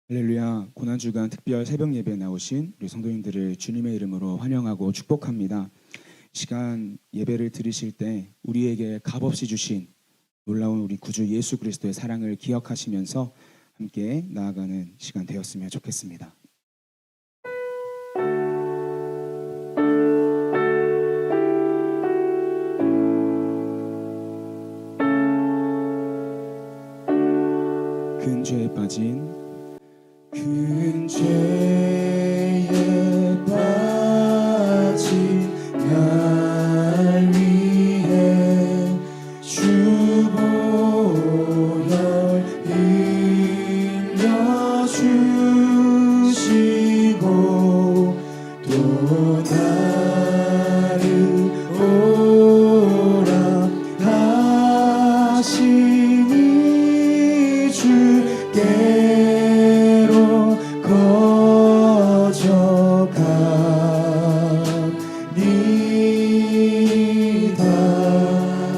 할렐루야. 고난주간 특별 새벽 예배에 나오신 우리 성도님들을 주님의 이름으로 환영하고 축복합니다. 시간 예배를 드리실 때 우리에게 값없이 주신 놀라운 우리 구주 예수 그리스도의 사랑을 기억하시면서 함께 나아가는 시간 되었으면 좋겠습니다. 큰 죄에 빠진 큰 죄에 빠진 날 위해 주 보혈 흘려주시고 또 나를 오라 하시니 주께로 거저가니다.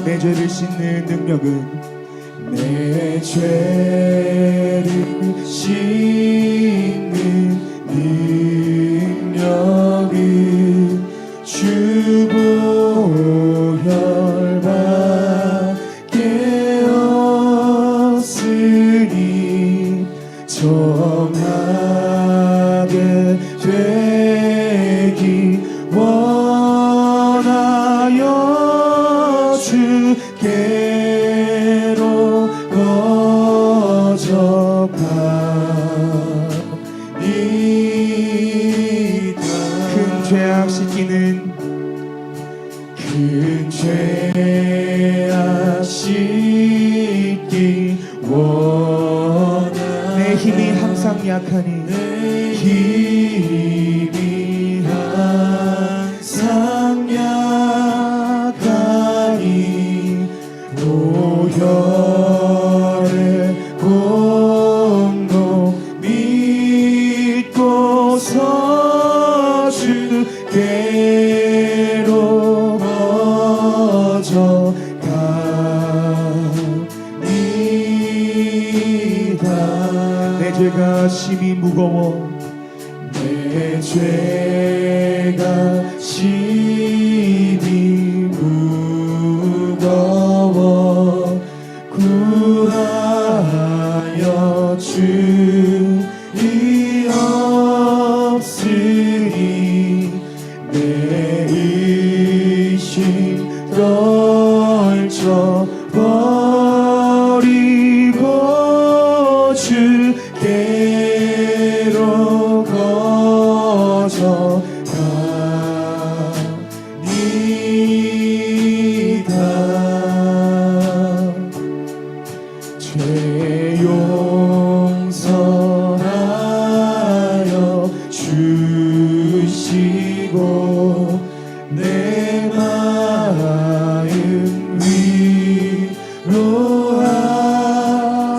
내 죄를 씻는 능력은 내 죄를 씻는 능력은 주 보혈밖에 없으니 정하게 되기 원하여 주께로 거저가니다. 큰 죄악 씻기는 큰 죄악 씻기 원하여 내 힘이 항상 약하니 내 힘이 항상 약하니 보혈의 공로 믿고서 주께로 거저가니다. 내 죄가 심히 무거워 내 죄가 심히 무거워 구하여 주이 없으니 내 의심 떨쳐버리고 주께로 거저가니다. 죄 용서하여 주시고 내 마음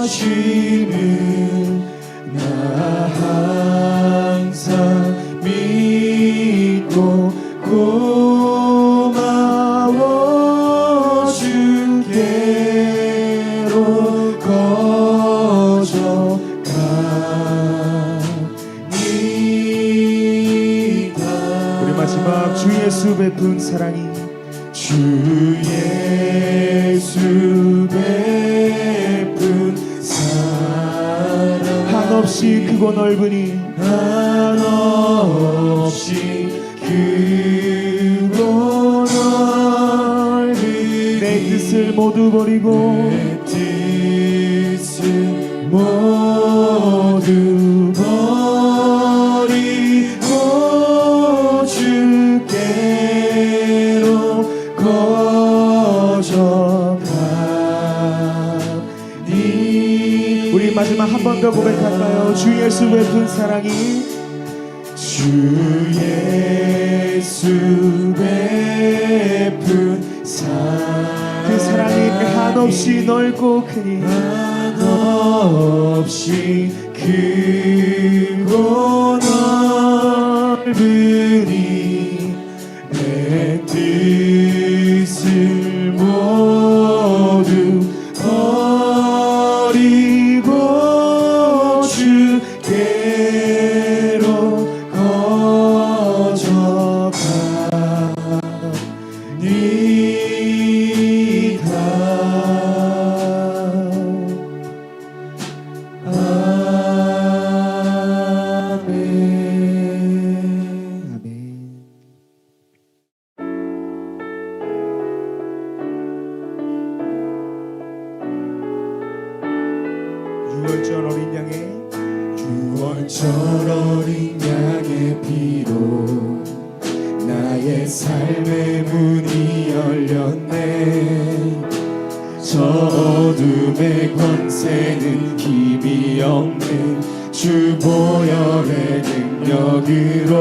위로하시는 나 항상 믿고 고마워 주께로 거저가니다. 우리 마지막 주 예수 베푼 사랑이 주 예수 베푼 사랑 한없이 크고 넓으니 한없이 크고 넓으니 내 뜻을 모두 버리고 내 뜻을 모두 버리고 주께로 거저가니. 우리 마지막 한 번 더 고백할까요? 주 예수 베푼 사랑이 주 예수 베푼 사랑 그 사랑이 한없이 넓고 크니 한없이 크고 넓으니 내 뜻을 모두 버리고 주 때로 유월절 어린 양의 피로 나의 삶의 문이 열렸네. 저 어둠의 권세는 힘이 없는 주 보혈의 능력으로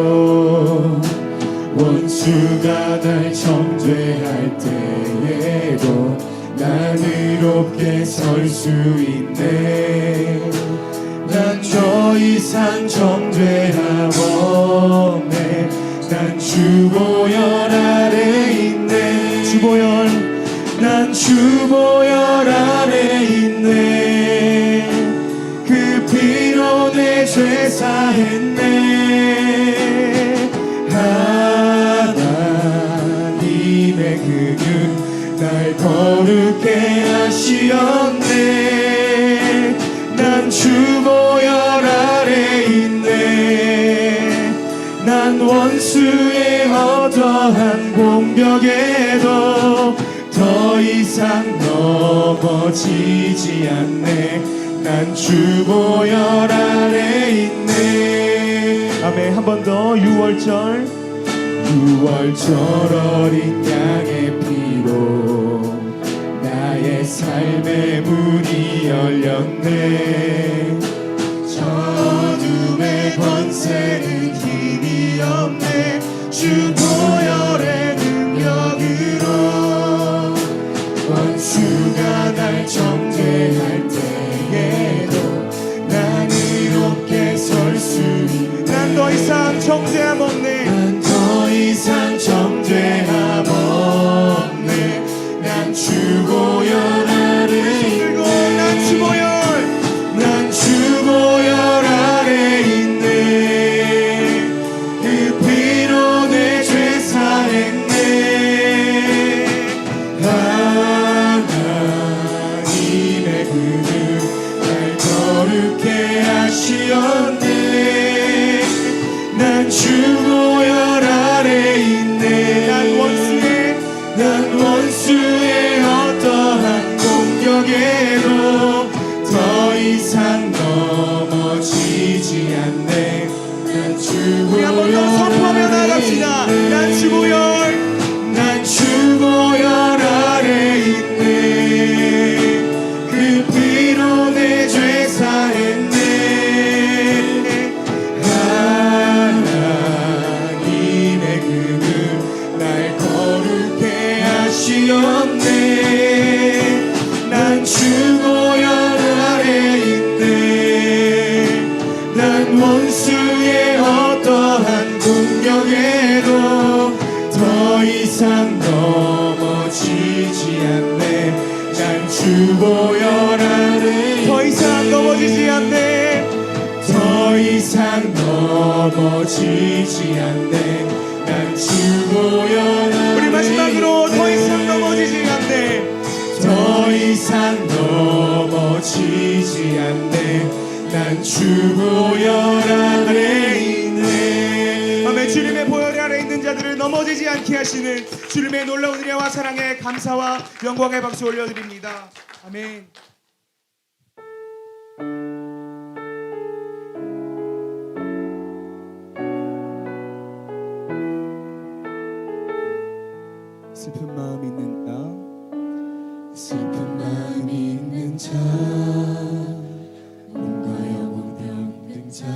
원수가 날 정죄할 때에도 난 의롭게 설 수 있네. 난 더 이상 정죄함 없네. 난 주 보혈 아래 있네. 주 보혈, 난 주 보혈 아래 있네. 그 피로 내 죄 사했네. 하나님의 그 눈 날 거룩게 하시었네. 난 주 보혈 아래 있네. 난 원수의 어떠한 공격에도 더 이상 넘어지지 않네. 난 주 보혈 아래 있네. 아멘. 한 번 더. 유월절 어린 양의 피로 나의 삶의 문이 열렸네. 저 어둠의 권세는 힘이 없네. 주 보혈의 능력으로 원수가 날 정죄할 때에도 난 의롭게 설 수 있네. 난 더 이상 정죄함 없네. 난 더 이상 정죄함 없네. 난 주 보혈 아래 있네. 난 주 보혈, 난 주 보혈 아래 있네. 그 피로 내 죄 사했네. 하나님의 그 눈 날 거룩게 하시었네. 난 주 보혈 아래 있네. 난 원수의 어떠한 공격에도 더 이상 넘어지지 않네. 난 주 보혈 한번 더 선포하며 나갑시다. 난 주 보혈, 난 주 보혈 아래 있네. 그 피로 내 죄 사했네. 하나님의 그 눈 날 거룩게 하시었네. 난 주 보혈 아래 있네. 난 원수의 어떠한 공격에도 더 이상 넘어지지 않네. 난 주 보혈 아래 더 이상 넘어지지 않네. 더 이상 넘어지지 않네. 난 주 보혈 아래. 우리 마지막으로 더 이상 넘어지지 않네. 더 이상 넘어지지 않네. 난 주 보혈 아래 있네. 아멘. 주님의 보혈 아래 있는 자들을 넘어지지 않게 하시는 주님의 놀라운 은혜와 사랑에 감사와 영광의 박수 올려드립니다. 아멘. 슬픈 마음 있는 자, 슬픈 마음 있는 자, 몸과 영혼 병든 자,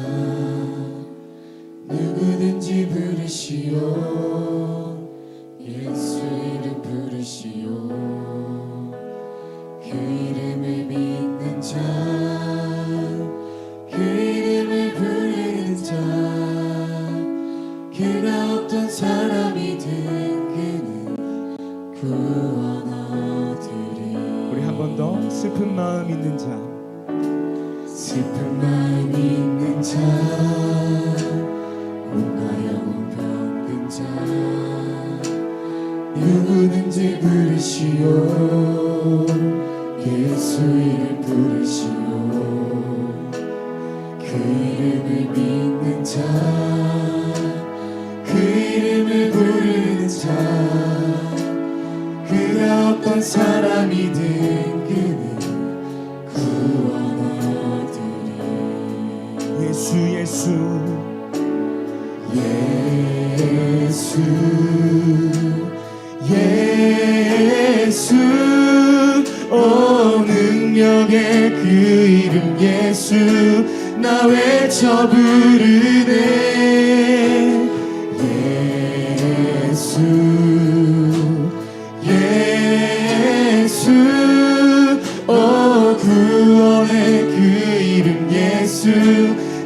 누구든지 부르시오. 예수 이름 부르시오. 그 이름을 믿는 자, 그 이름을 부르는 자, 그가 어떤 사람이든 구원 얻으리. 우리 한 번 더. 슬픈 마음 있는 자, 슬픈 마음 있는 자 몸과 영혼 병든 자 누구든지 부르시오 예수 이름 부르시오 그 이름을 믿는 자 그 이름을 부르는 자 그가 어떤 사람이든 그는 구원 얻으리 예수 예수 예수 예수 오 능력의 그 이름 예수 나 외쳐 부르네 예수 예수 오 구원의 그 이름 예수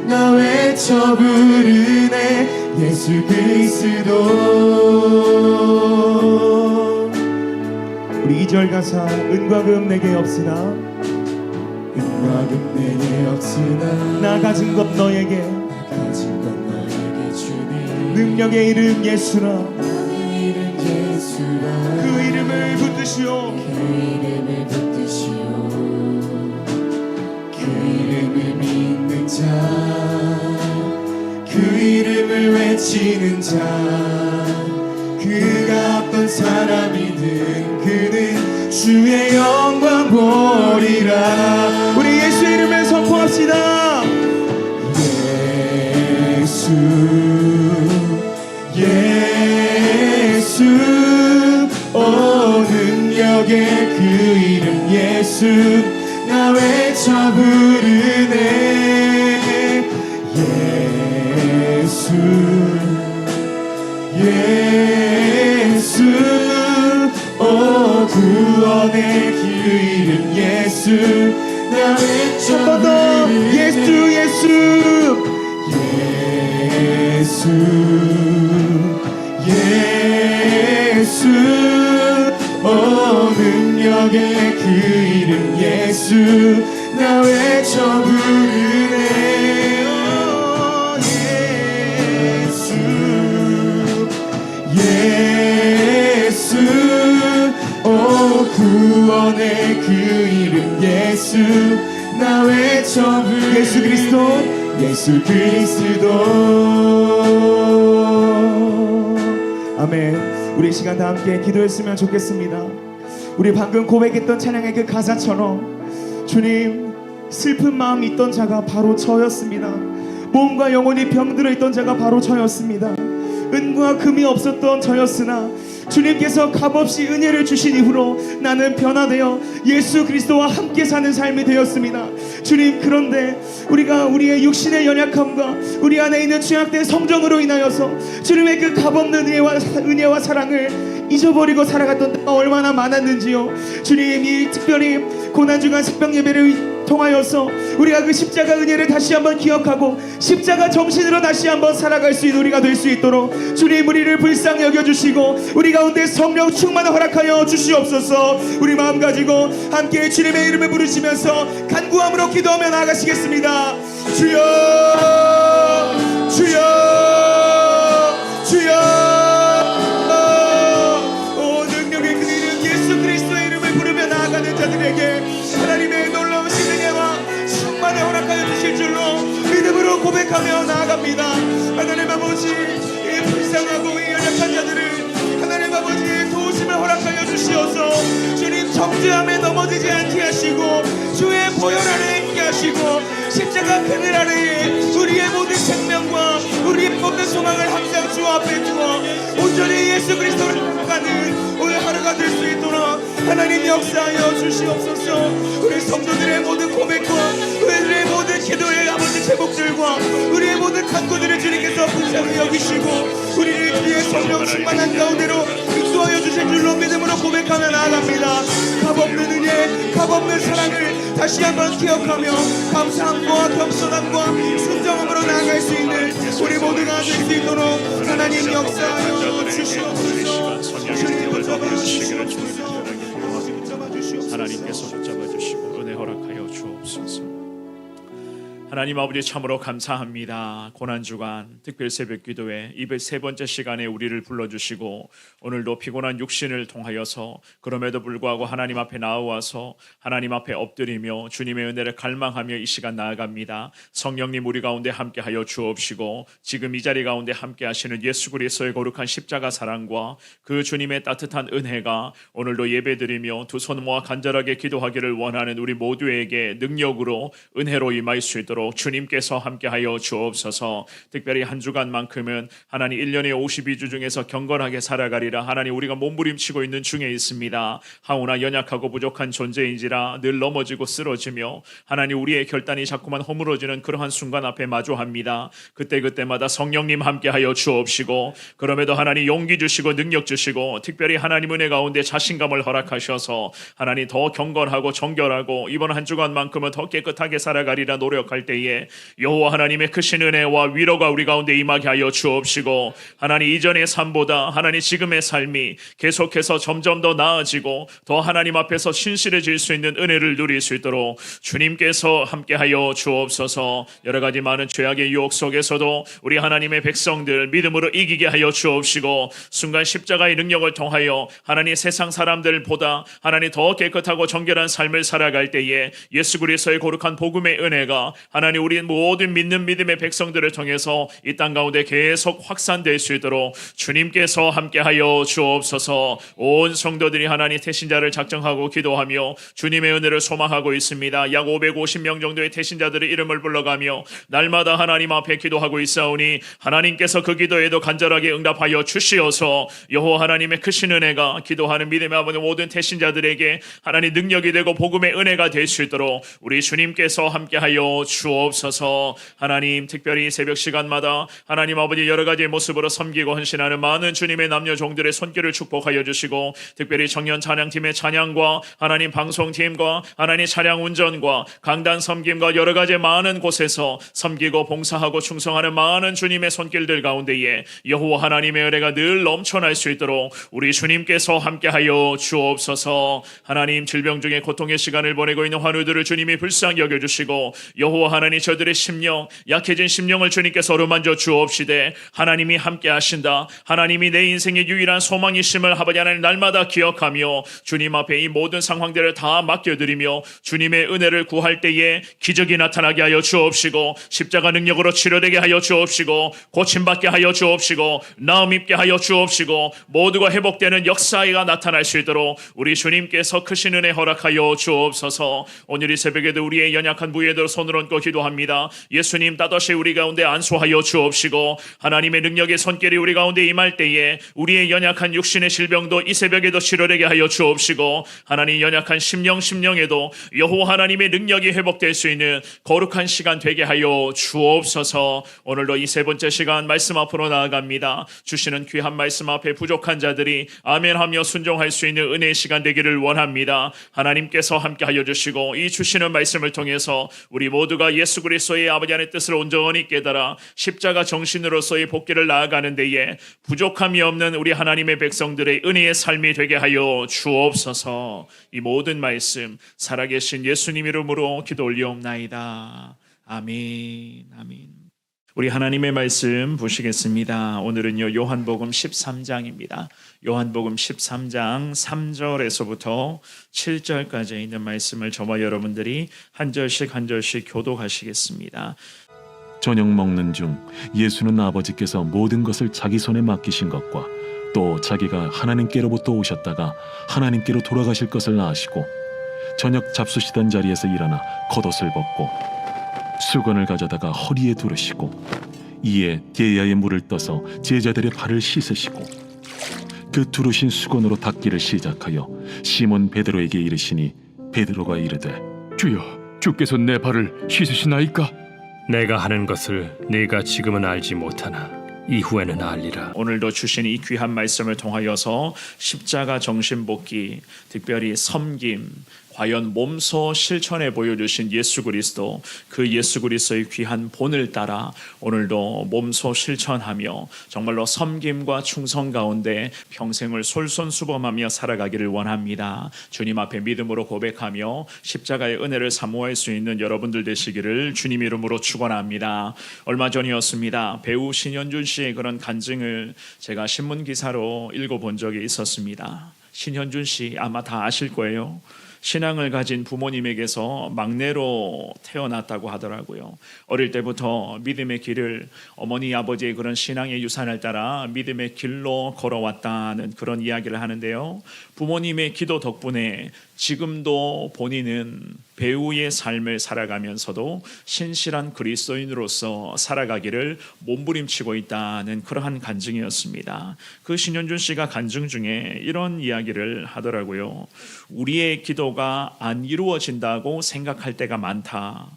나 외쳐 부르네 예수 그리스도 우리 2절 가사 은과 금 내게 없으나 은과 금 내게 없으나 나 가진 것 너에게 주니 능력의 이름 예수라 그 이름을 붙드시오 그 이름을 믿는 자 그 이름을 외치는 자 그가 어떤 사람이든 그는 주의 영광 보리라 우리 예수 이름을 선포합시다 예수 예수 오 능력의 그 이름 예수 나 외쳐 부르네 예수 예수 오 구원의 그 이름 예수 나 외쳐 부르네 예수 예수 예수 예수 오 능력의 그 이름 예수 나 외쳐 부르네 예수 오 구원의 그 이름 예수 나 외쳐 부르네 예수 그리스도 예수 그리스도 아멘 우리 시간 다 함께 기도했으면 좋겠습니다 우리 방금 고백했던 찬양의 그 가사처럼 주님 슬픈 마음이 있던 자가 바로 저였습니다 몸과 영혼이 병들어 있던 자가 바로 저였습니다 은과 금이 없었던 저였으나 주님께서 값없이 은혜를 주신 이후로 나는 변화되어 예수 그리스도와 함께 사는 삶이 되었습니다 주님 그런데 우리가 우리의 육신의 연약함과 우리 안에 있는 죄악된 성정으로 인하여서 주님의 그 값없는 은혜와 사랑을 잊어버리고 살아갔던 때가 얼마나 많았는지요 주님 이 특별히 고난주간 새벽 예배를 통하여서 우리가 그 십자가 은혜를 다시 한번 기억하고 십자가 정신으로 다시 한번 살아갈 수 있는 우리가 될 수 있도록 주님 우리를 불쌍히 여겨주시고 우리 가운데 성령 충만을 허락하여 주시옵소서 우리 마음 가지고 함께 주님의 이름을 부르시면서 간구함으로 기도하며 나아가시겠습니다 주여 주여 주여 오 능력의 그 이름 예수 그리스도의 이름을 부르며 나아가는 자들에게 하나님의 놀라우신 은혜와 충만을 허락하여 주실 줄로 믿음으로 고백하며 나아갑니다 하나님 아버지 이 불쌍하고 이 연약한 자들을 하나님 아버지의 도우심을 허락하여 주시어서 주님 정죄함에 넘어지지 않게 하시고 주의 보혈 아래에 있게 하시고 십자가 그늘 아래에 우리의 모든 생명과 우리의 모든 소망을 항상 주 앞에 두어 온전히 예수 그리스도를 가는 오늘 하루가 될 수 있도록 하나님 역사하여 주시옵소서 우리 성도들의 모든 고백과 우리의 모든 기도의 아버지 제목들과 우리의 모든 간구들을 주님께서 불쌍히 여기시고 우리를 주의 성령 충만한 가운데로 인도하여 주실 줄로 믿음으로 고백하며 나아갑니다 값없는 은혜 값없는 사랑을 다시 한번 기억하며 감사함과 겸손함과 순정함으로 나아갈 수 있는 우리 모두가 될 수 있도록 하나님 역사하여 주시옵소서 주님 붙잡아 주시옵소서 하나님께서 붙잡아 주시고 은혜 허락하여 주옵소서 하나님 아버지 참으로 감사합니다. 고난주간 특별 새벽 기도회 203번째 시간에 우리를 불러주시고 오늘도 피곤한 육신을 통하여서 그럼에도 불구하고 하나님 앞에 나와서 하나님 앞에 엎드리며 주님의 은혜를 갈망하며 이 시간 나아갑니다. 성령님 우리 가운데 함께하여 주옵시고 지금 이 자리 가운데 함께하시는 예수 그리스도의 거룩한 십자가 사랑과 그 주님의 따뜻한 은혜가 오늘도 예배드리며 두 손 모아 간절하게 기도하기를 원하는 우리 모두에게 능력으로 은혜로 임할 수 있도록 주님께서 함께하여 주옵소서. 특별히 한 주간만큼은 하나님 1년의 52주 중에서 경건하게 살아가리라. 하나님 우리가 몸부림치고 있는 중에 있습니다. 하오나 연약하고 부족한 존재인지라 늘 넘어지고 쓰러지며 하나님 우리의 결단이 자꾸만 허물어지는 그러한 순간 앞에 마주합니다. 그때마다 성령님 함께하여 주옵시고 그럼에도 하나님 용기 주시고 능력 주시고 특별히 하나님 은혜 가운데 자신감을 허락하셔서 하나님 더 경건하고 정결하고 이번 한 주간만큼은 더 깨끗하게 살아가리라 노력할 때에 여호와 하나님의 크신 은혜와 위로가 우리 가운데 임하게 하여 주옵시고 하나님 이전의 삶보다 하나님 지금의 삶이 계속해서 점점 더 나아지고 더 하나님 앞에서 신실해질 수 있는 은혜를 누릴 수 있도록 주님께서 함께하여 주옵소서. 여러 가지 많은 죄악의 유혹 속에서도 우리 하나님의 백성들 믿음으로 이기게 하여 주옵시고 순간 십자가의 능력을 통하여 하나님 세상 사람들보다 하나님 더 깨끗하고 정결한 삶을 살아갈 때에 예수 그리스도의 거룩한 복음의 은혜가 하나님 우리 모든 믿는 믿음의 백성들을 통해서 이 땅 가운데 계속 확산될 수 있도록 주님께서 함께하여 주옵소서. 온 성도들이 하나님 태신자를 작정하고 기도하며 주님의 은혜를 소망하고 있습니다. 약 550명 정도의 태신자들의 이름을 불러가며 날마다 하나님 앞에 기도하고 있사오니 하나님께서 그 기도에도 간절하게 응답하여 주시어서 여호와 하나님의 크신 은혜가 기도하는 믿음의 아버지 모든 태신자들에게 하나님 능력이 되고 복음의 은혜가 될 수 있도록 우리 주님께서 함께하여 주옵소서. 하나님 특별히 새벽 시간마다 하나님 아버지 여러 가지의 모습으로 섬기고 헌신하는 많은 주님의 남녀 종들의 손길을 축복하여 주시고 특별히 청년 찬양팀의 찬양과 하나님 방송팀과 하나님 차량 운전과 강단 섬김과 여러 가지 많은 곳에서 섬기고 봉사하고 충성하는 많은 주님의 손길들 가운데에 여호와 하나님의 은혜가 늘 넘쳐날 수 있도록 우리 주님께서 함께하여 주옵소서. 하나님 질병 중에 고통의 시간을 보내고 있는 환우들을 주님이 불쌍히 여겨주시고 여호와 하나님 저들의 심령 약해진 심령을 주님께서 어루만져 주옵시되 하나님이 함께 하신다. 하나님이 내 인생의 유일한 소망이심을 아버지 하나님 날마다 기억하며 주님 앞에 이 모든 상황들을 다 맡겨드리며 주님의 은혜를 구할 때에 기적이 나타나게 하여 주옵시고 십자가 능력으로 치료되게 하여 주옵시고 고침받게 하여 주옵시고 나음 입게 하여 주옵시고 모두가 회복되는 역사가 나타날 수 있도록 우리 주님께서 크신 은혜 허락하여 주옵소서. 오늘 이 새벽에도 우리의 연약한 부위에도 손을 얹고 기도합니다. 예수님 따뜻이 우리 가운데 안수하여 주옵시고 하나님의 능력의 손길이 우리 가운데 임할 때에 우리의 연약한 육신의 질병도 이 새벽에도 치료되게 하여 주옵시고 하나님 연약한 심령에도 여호와 하나님의 능력이 회복될 수 있는 거룩한 시간 되게 하여 주옵소서. 오늘도 이 세 번째 시간 말씀 앞으로 나아갑니다. 주시는 귀한 말씀 앞에 부족한 자들이 아멘하며 순종할 수 있는 은혜의 시간 되기를 원합니다. 하나님께서 함께하여 주시고 이 주시는 말씀을 통해서 우리 모두가 예수 그리스도의 아버지 안의 뜻을 온전히 깨달아 십자가 정신으로서의 복귀를 나아가는 데에 부족함이 없는 우리 하나님의 백성들의 은혜의 삶이 되게 하여 주옵소서. 이 모든 말씀 살아계신 예수님 이름으로 기도 올리옵나이다. 아멘. 아멘. 우리 하나님의 말씀 보시겠습니다. 오늘은요 요한복음 13장입니다. 요한복음 13장 3절에서부터 7절까지 있는 말씀을 저와 여러분들이 한 절씩 교독하시겠습니다. 저녁 먹는 중 예수는 아버지께서 모든 것을 자기 손에 맡기신 것과 또 자기가 하나님께로부터 오셨다가 하나님께로 돌아가실 것을 아시고 저녁 잡수시던 자리에서 일어나 겉옷을 벗고 수건을 가져다가 허리에 두르시고 이에 게야의 물을 떠서 제자들의 발을 씻으시고 그 두르신 수건으로 닦기를 시작하여 시몬 베드로에게 이르시니 베드로가 이르되 주여, 주께서 내 발을 씻으시나이까? 내가 하는 것을 네가 지금은 알지 못하나 이후에는 알리라. 오늘도 주신 이 귀한 말씀을 통하여서 십자가 정신복귀, 특별히 섬김, 과연 몸소 실천해 보여주신 예수 그리스도, 그 예수 그리스도의 귀한 본을 따라 오늘도 몸소 실천하며 정말로 섬김과 충성 가운데 평생을 솔선수범하며 살아가기를 원합니다. 주님 앞에 믿음으로 고백하며 십자가의 은혜를 사모할 수 있는 여러분들 되시기를 주님 이름으로 축원합니다. 얼마 전이었습니다. 배우 신현준 씨의 그런 간증을 제가 신문 기사로 읽어본 적이 있었습니다. 신현준 씨 아마 다 아실 거예요. 신앙을 가진 부모님에게서 막내로 태어났다고 하더라고요. 어릴 때부터 믿음의 길을 어머니 아버지의 그런 신앙의 유산을 따라 믿음의 길로 걸어왔다는 그런 이야기를 하는데요. 부모님의 기도 덕분에 지금도 본인은 배우의 삶을 살아가면서도 신실한 그리스도인으로서 살아가기를 몸부림치고 있다는 그러한 간증이었습니다. 그 신현준 씨가 간증 중에 이런 이야기를 하더라고요. 우리의 기도가 안 이루어진다고 생각할 때가 많다.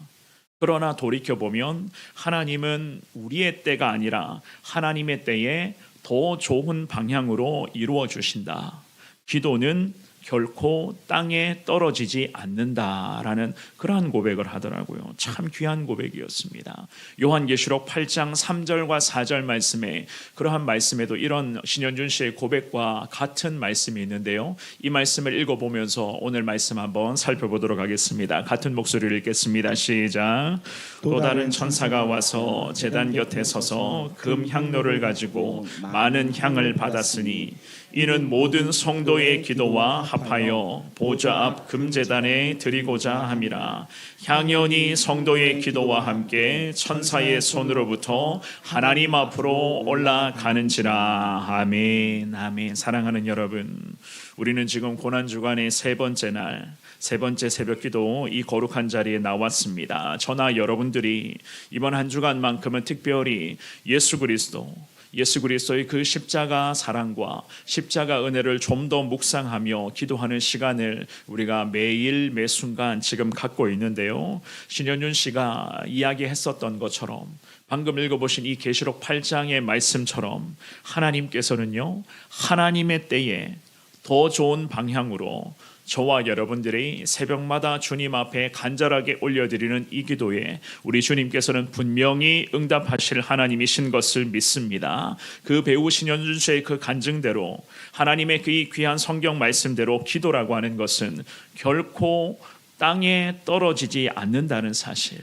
그러나 돌이켜보면 하나님은 우리의 때가 아니라 하나님의 때에 더 좋은 방향으로 이루어 주신다. 기도는 결코 땅에 떨어지지 않는다라는 그러한 고백을 하더라고요. 참 귀한 고백이었습니다. 요한계시록 8장 3절과 4절 말씀에 그러한 말씀에도 이런 신현준 씨의 고백과 같은 말씀이 있는데요. 이 말씀을 읽어보면서 오늘 말씀 한번 살펴보도록 하겠습니다. 같은 목소리를 읽겠습니다. 시작. 또 다른 천사가 와서 제단 곁에 서서 금 향로를 가지고 많은 향을 받았으니 이는 모든 성도의 기도와 합하여 보좌 앞 금제단에 드리고자 함이라. 향연이 성도의 기도와 함께 천사의 손으로부터 하나님 앞으로 올라가는지라. 아멘. 아멘. 사랑하는 여러분, 우리는 지금 고난주간의 세 번째 날, 세 번째 새벽기도 이 거룩한 자리에 나왔습니다. 저나 여러분들이 이번 한 주간만큼은 특별히 예수 그리스도의 그 십자가 사랑과 십자가 은혜를 좀 더 묵상하며 기도하는 시간을 우리가 매일 매 순간 지금 갖고 있는데요. 신현준 씨가 이야기했었던 것처럼 방금 읽어보신 이 계시록 8장의 말씀처럼 하나님께서는요, 하나님의 때에 더 좋은 방향으로 저와 여러분들이 새벽마다 주님 앞에 간절하게 올려드리는 이 기도에 우리 주님께서는 분명히 응답하실 하나님이신 것을 믿습니다. 그 배우 신현준 씨의 그 간증대로 하나님의 그 귀한 성경 말씀대로 기도라고 하는 것은 결코 땅에 떨어지지 않는다는 사실,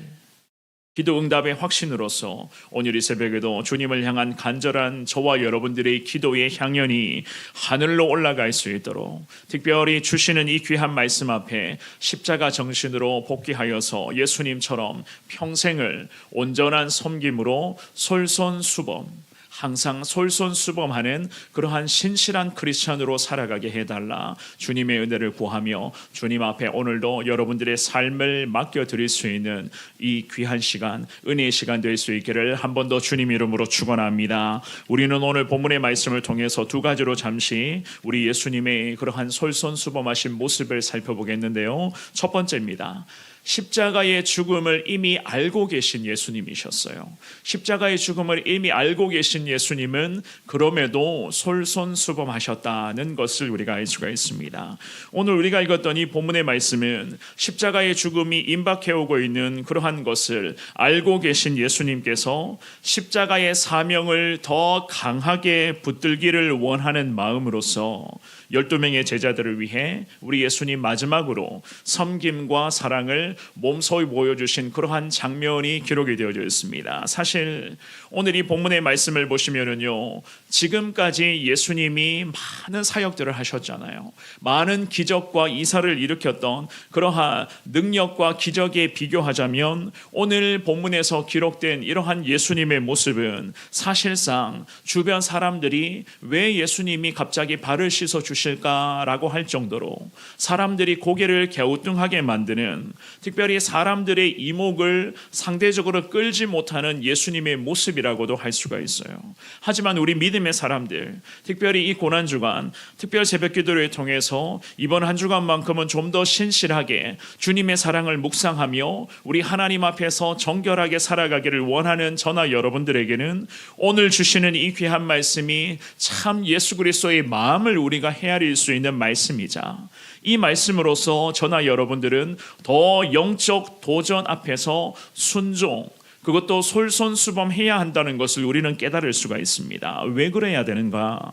기도 응답의 확신으로서 오늘 이 새벽에도 주님을 향한 간절한 저와 여러분들의 기도의 향연이 하늘로 올라갈 수 있도록 특별히 주시는 이 귀한 말씀 앞에 십자가 정신으로 복귀하여서 예수님처럼 평생을 온전한 섬김으로 솔선수범, 항상 솔선수범하는 그러한 신실한 크리스천으로 살아가게 해달라 주님의 은혜를 구하며 주님 앞에 오늘도 여러분들의 삶을 맡겨드릴 수 있는 이 귀한 시간, 은혜의 시간 될 수 있기를 한 번 더 주님 이름으로 축원합니다. 우리는 오늘 본문의 말씀을 통해서 두 가지로 잠시 우리 예수님의 그러한 솔선수범하신 모습을 살펴보겠는데요. 첫 번째입니다. 십자가의 죽음을 이미 알고 계신 예수님이셨어요. 십자가의 죽음을 이미 알고 계신 예수님은 그럼에도 솔선수범하셨다는 것을 우리가 알 수가 있습니다. 오늘 우리가 읽었던 이 본문의 말씀은 십자가의 죽음이 임박해오고 있는 그러한 것을 알고 계신 예수님께서 십자가의 사명을 더 강하게 붙들기를 원하는 마음으로서 12명의 제자들을 위해 우리 예수님 마지막으로 섬김과 사랑을 몸소히 보여주신 그러한 장면이 기록이 되어져 있습니다. 사실 오늘 이 본문의 말씀을 보시면은요, 지금까지 예수님이 많은 사역들을 하셨잖아요. 많은 기적과 이사를 일으켰던 그러한 능력과 기적에 비교하자면 오늘 본문에서 기록된 이러한 예수님의 모습은 사실상 주변 사람들이 왜 예수님이 갑자기 발을 씻어 주실까라고 할 정도로 사람들이 고개를 갸우뚱하게 만드는, 특별히 사람들의 이목을 상대적으로 끌지 못하는 예수님의 모습이라고도 할 수가 있어요. 하지만 우리 믿음의 믿음의 사람들, 특별히 이 고난주간 특별 새벽기도를 통해서 이번 한 주간만큼은 좀 더 신실하게 주님의 사랑을 묵상하며 우리 하나님 앞에서 정결하게 살아가기를 원하는 저나 여러분들에게는 오늘 주시는 이 귀한 말씀이 참 예수 그리스도의 마음을 우리가 헤아릴 수 있는 말씀이자, 이 말씀으로서 저나 여러분들은 더 영적 도전 앞에서 순종, 그것도 솔선수범해야 한다는 것을 우리는 깨달을 수가 있습니다. 왜 그래야 되는가?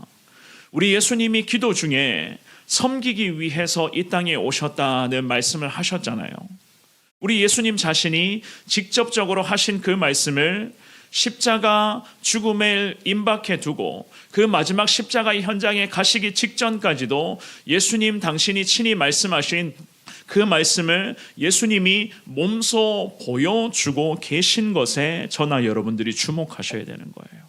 우리 예수님이 기도 중에 섬기기 위해서 이 땅에 오셨다는 말씀을 하셨잖아요. 우리 예수님 자신이 직접적으로 하신 그 말씀을 십자가 죽음을 임박해 두고 그 마지막 십자가의 현장에 가시기 직전까지도 예수님 당신이 친히 말씀하신 그 말씀을 예수님이 몸소 보여주고 계신 것에 저나 여러분들이 주목하셔야 되는 거예요.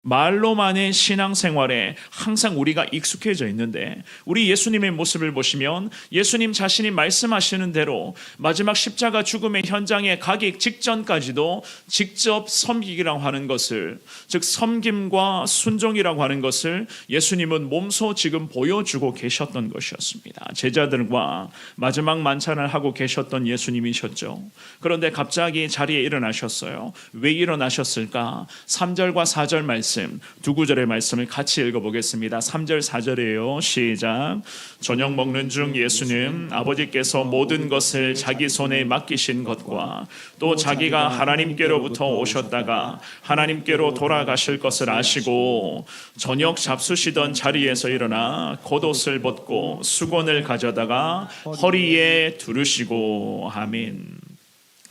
말로만의 신앙생활에 항상 우리가 익숙해져 있는데, 우리 예수님의 모습을 보시면 예수님 자신이 말씀하시는 대로 마지막 십자가 죽음의 현장에 가기 직전까지도 직접 섬기기라고 하는 것을, 즉 섬김과 순종이라고 하는 것을 예수님은 몸소 지금 보여주고 계셨던 것이었습니다. 제자들과 마지막 만찬을 하고 계셨던 예수님이셨죠. 그런데 갑자기 자리에 일어나셨어요. 왜 일어나셨을까? 3절과 4절 말씀, 두 구절의 말씀을 같이 읽어보겠습니다. 3절 4절이에요. 시작. 저녁 먹는 중 예수는 아버지께서 모든 것을 자기 손에 맡기신 것과 또 자기가 하나님께로부터 오셨다가 하나님께로 돌아가실 것을 아시고 저녁 잡수시던 자리에서 일어나 겉옷을 벗고 수건을 가져다가 허리에 두르시고, 아멘.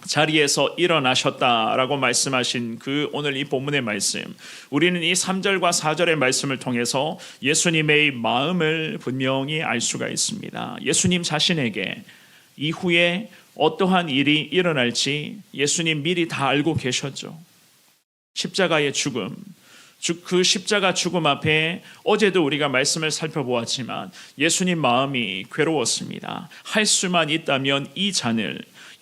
자리에서 일어나셨다라고 말씀하신 그 오늘 이 본문의 말씀, 우리는 이 3절과 4절의 말씀을 통해서 예수님의 마음을 분명히 알 수가 있습니다. 예수님 자신에게 이후에 어떠한 일이 일어날지 예수님 미리 다 알고 계셨죠. 십자가의 죽음, 그 십자가 죽음 앞에 어제도 우리가 말씀을 살펴보았지만 예수님 마음이 괴로웠습니다. 할 수만 있다면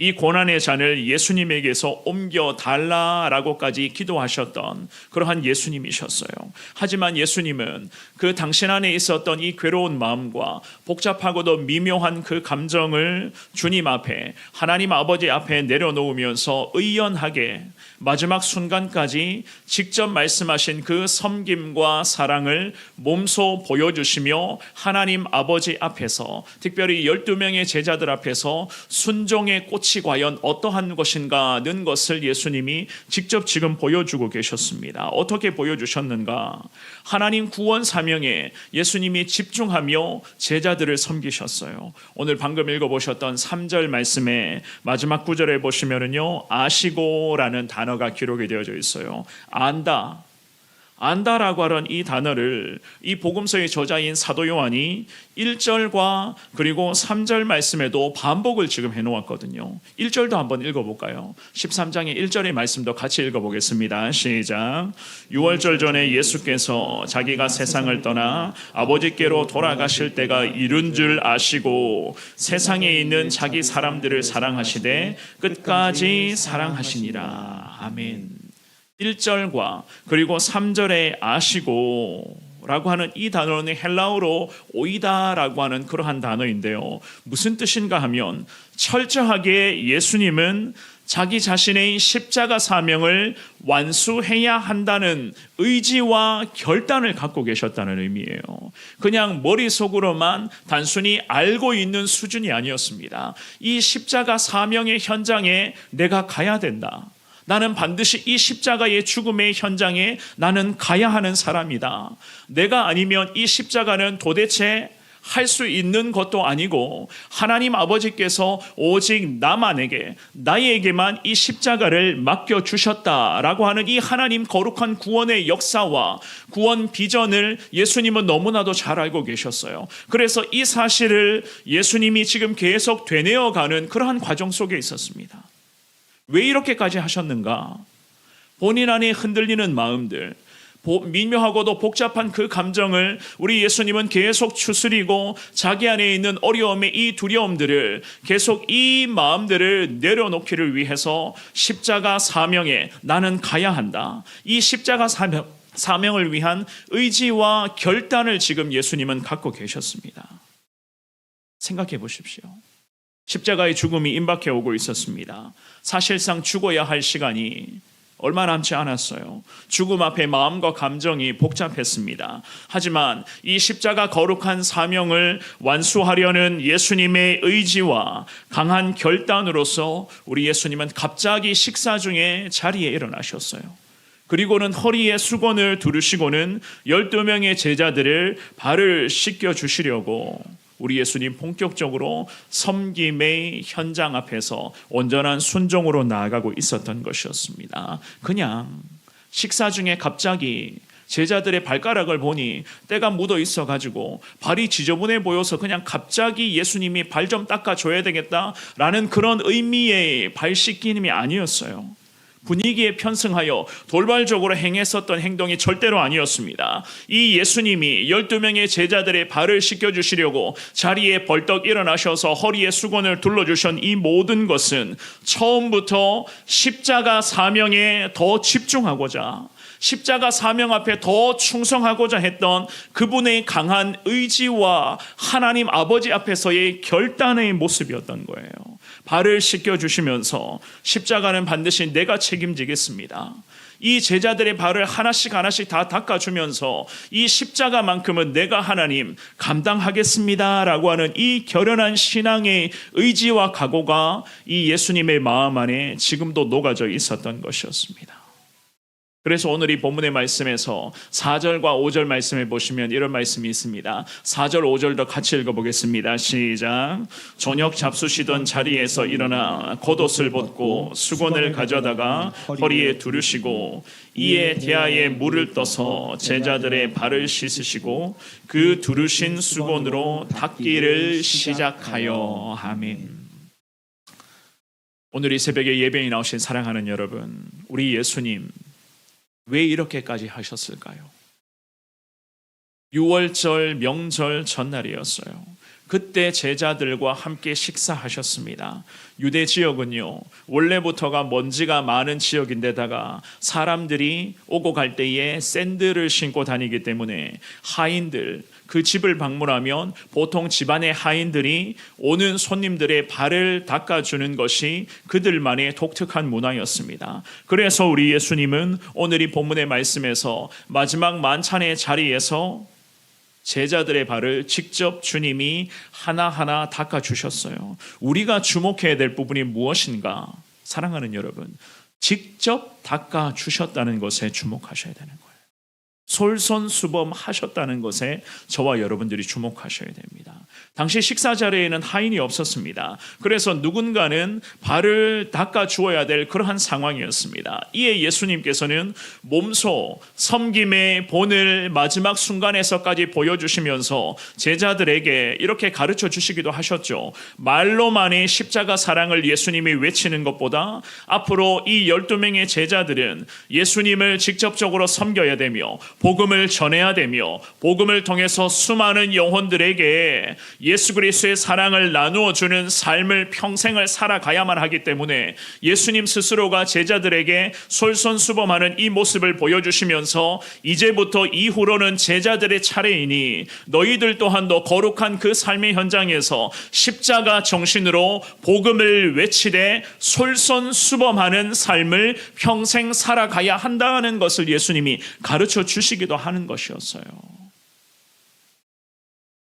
이 고난의 잔을 예수님에게서 옮겨달라라고까지 기도하셨던 그러한 예수님이셨어요. 하지만 예수님은 그 당신 안에 있었던 이 괴로운 마음과 복잡하고도 미묘한 그 감정을 주님 앞에, 하나님 아버지 앞에 내려놓으면서 의연하게 마지막 순간까지 직접 말씀하신 그 섬김과 사랑을 몸소 보여주시며 하나님 아버지 앞에서, 특별히 12명의 제자들 앞에서 순종의 꽃이 과연 어떠한 것인가는 것을 예수님이 직접 지금 보여주고 계셨습니다. 어떻게 보여주셨는가? 하나님 구원 사명에 예수님이 집중하며 제자들을 섬기셨어요. 오늘 방금 읽어보셨던 3절 말씀의 마지막 구절에 보시면은요, 아시고라는 단어가 기록이 되어져 있어요. 안다라고 하는 이 단어를 이 복음서의 저자인 사도 요한이 1절과 그리고 3절 말씀에도 반복을 지금 해놓았거든요. 1절도 한번 읽어볼까요? 13장의 1절의 말씀도 같이 읽어보겠습니다. 시작. 6월절 전에 예수께서 자기가 세상을 떠나 아버지께로 돌아가실 때가 이른 줄 아시고 세상에 있는 자기 사람들을 사랑하시되 끝까지 사랑하시니라. 아멘. 1절과 그리고 3절에 아시고 라고 하는 이 단어는 헬라어로 오이다라고 하는 그러한 단어인데요. 무슨 뜻인가 하면 철저하게 예수님은 자기 자신의 십자가 사명을 완수해야 한다는 의지와 결단을 갖고 계셨다는 의미예요. 그냥 머릿속으로만 단순히 알고 있는 수준이 아니었습니다. 이 십자가 사명의 현장에 내가 가야 된다. 나는 반드시 이 십자가의 죽음의 현장에 나는 가야 하는 사람이다. 내가 아니면 이 십자가는 도대체 할 수 있는 것도 아니고 하나님 아버지께서 오직 나에게만 이 십자가를 맡겨주셨다라고 하는 이 하나님 거룩한 구원의 역사와 구원 비전을 예수님은 너무나도 잘 알고 계셨어요. 그래서 이 사실을 예수님이 지금 계속 되뇌어가는 그러한 과정 속에 있었습니다. 왜 이렇게까지 하셨는가? 본인 안에 흔들리는 마음들, 미묘하고도 복잡한 그 감정을 우리 예수님은 계속 추스리고 자기 안에 있는 어려움의 이 두려움들을 계속 이 마음들을 내려놓기를 위해서 십자가 사명에 나는 가야 한다. 이 십자가 사명을 위한 의지와 결단을 지금 예수님은 갖고 계셨습니다. 생각해 보십시오. 십자가의 죽음이 임박해 오고 있었습니다. 사실상 죽어야 할 시간이 얼마 남지 않았어요. 죽음 앞에 마음과 감정이 복잡했습니다. 하지만 이 십자가 거룩한 사명을 완수하려는 예수님의 의지와 강한 결단으로서 우리 예수님은 갑자기 식사 중에 자리에 일어나셨어요. 그리고는 허리에 수건을 두르시고는 12명의 제자들을 발을 씻겨 주시려고 우리 예수님 본격적으로 섬김의 현장 앞에서 온전한 순종으로 나아가고 있었던 것이었습니다. 그냥 식사 중에 갑자기 제자들의 발가락을 보니 때가 묻어 있어가지고 발이 지저분해 보여서 그냥 갑자기 예수님이 발 좀 닦아줘야 되겠다라는 그런 의미의 발 씻김이 아니었어요. 분위기에 편승하여 돌발적으로 행했었던 행동이 절대로 아니었습니다. 이 예수님이 12명의 제자들의 발을 씻겨주시려고 자리에 벌떡 일어나셔서 허리에 수건을 둘러주신 이 모든 것은 처음부터 십자가 사명에 더 집중하고자, 십자가 사명 앞에 더 충성하고자 했던 그분의 강한 의지와 하나님 아버지 앞에서의 결단의 모습이었던 거예요. 발을 씻겨주시면서 십자가는 반드시 내가 책임지겠습니다. 이 제자들의 발을 하나씩 다 닦아주면서 이 십자가만큼은 내가 하나님 감당하겠습니다 라고 하는 이 결연한 신앙의 의지와 각오가 이 예수님의 마음 안에 지금도 녹아져 있었던 것이었습니다. 그래서 오늘 이 본문의 말씀에서 4절과 5절 말씀에 보시면 이런 말씀이 있습니다. 4절 5절도 같이 읽어보겠습니다. 시작. 저녁 잡수시던 자리에서 일어나 겉옷을 벗고 수건을 가져다가 허리에 두르시고 이에 대야에 물을 떠서 제자들의 발을 씻으시고 그 두르신 수건으로 닦기를 시작하여. 아멘. 오늘 이 새벽에 예배에 나오신 사랑하는 여러분, 우리 예수님 왜 이렇게까지 하셨을까요? 6월절 명절 전날이었어요. 그때 제자들과 함께 식사하셨습니다. 유대 지역은요, 원래부터가 먼지가 많은 지역인데다가 사람들이 오고 갈 때에 샌들을 신고 다니기 때문에 하인들, 그 집을 방문하면 보통 집안의 하인들이 오는 손님들의 발을 닦아주는 것이 그들만의 독특한 문화였습니다. 그래서 우리 예수님은 오늘 이 본문의 말씀에서 마지막 만찬의 자리에서 제자들의 발을 직접 주님이 하나하나 닦아주셨어요. 우리가 주목해야 될 부분이 무엇인가? 사랑하는 여러분, 직접 닦아주셨다는 것에 주목하셔야 되는 거예요. 솔선수범하셨다는 것에 저와 여러분들이 주목하셔야 됩니다. 당시 식사 자리에는 하인이 없었습니다. 그래서 누군가는 발을 닦아 주어야 될 그러한 상황이었습니다. 이에 예수님께서는 몸소 섬김의 본을 마지막 순간에서까지 보여주시면서 제자들에게 이렇게 가르쳐 주시기도 하셨죠. 말로만의 십자가 사랑을 예수님이 외치는 것보다 앞으로 이 12명의 제자들은 예수님을 직접적으로 섬겨야 되며 복음을 전해야 되며 복음을 통해서 수많은 영혼들에게 예수 그리스도의 사랑을 나누어 주는 삶을 평생을 살아가야만 하기 때문에 예수님 스스로가 제자들에게 솔선수범하는 이 모습을 보여주시면서 이제부터 이후로는 제자들의 차례이니 너희들 또한도 거룩한 그 삶의 현장에서 십자가 정신으로 복음을 외치되 솔선수범하는 삶을 평생 살아가야 한다는 것을 예수님이 가르쳐 주시기도 하는 것이었어요.